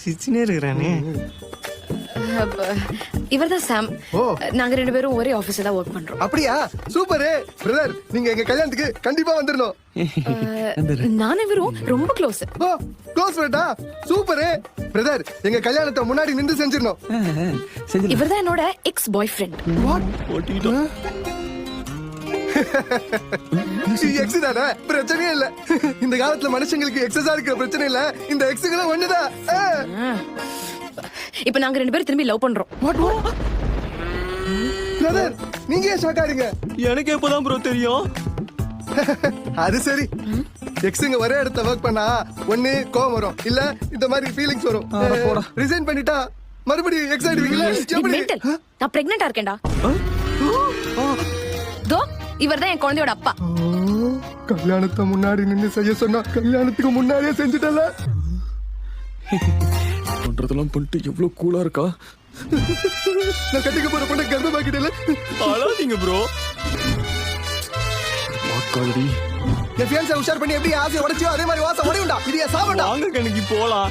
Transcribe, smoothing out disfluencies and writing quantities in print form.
சிச்சினே இருக்கிறானே. இவர்தான் சாம். நாங்க 2 பேரும் ஒரே ஆபீஸ்ல தான் ஒர்க் பண்றோம். அப்படியா? Super brother. நீங்க எங்க கல்யாணத்துக்கு கண்டிப்பா வந்துடணும். நானும் இவரும் ரொம்ப க்ளோஸ். ஓ க்ளோஸ் ஃப்ரெண்டா? Super brother. எங்க கல்யாணத்தை முன்னாடி நின்று செஞ்சிரணும். இவர்தான் என்னோட X bye friend. What? X தானே? பிரச்சனையே இல்ல. இந்த காலத்துல மனுஷங்களுக்கு எக்ஸஸா இருக்கிற பிரச்சனை இல்ல. இந்த எக்ஸுகளும் ஒண்ணுதான். இப்ப நாங்க 2 பேரும் திரும்பி லவ் பண்றோம். பிரதர் நீங்க ஏன் ஷாக் ஆறீங்க? எனக்கு எப்பதான் ப்ரோ தெரியும்? அது சரி. எக்ஸுங்க ஒரே இடத்துல ஒர்க் பண்ணா ஒண்ணு கோவம் வரும், இல்ல இந்த மாதிரி ஃபீலிங்ஸ் வரும். ரிசைன் பண்ணிட்டா மறுபடியும் எக்ஸ் ஆயிடுவீங்களா? நான் பிரெக்னன்ட்டா இருக்கேன்டா. தோ இவர்தான் என் குழந்தையோட அப்பா. கல்யாணத்தை முன்னாடி நின்னு செய்ய சொன்னா கல்யாணத்துக்கு முன்னாடியே செஞ்சுட்டல. பண்றதெல்லாம் பண்ணிட்டு எவ்வளவு கூலா இருக்கா. நான் கட்டிக்க போற பொண்ணை கர்ப்பமாக்கிட்டல. அழாதீங்க ப்ரோ. வாக்காளி என் ஃபியான்ஸை உஷார் பண்ணி எப்படி ஆசையை உடைச்சியோ அதே மாதிரி வாசம் உடையுண்டா. இது சாவண்டா. வாங்க கணக்கு போலாம்.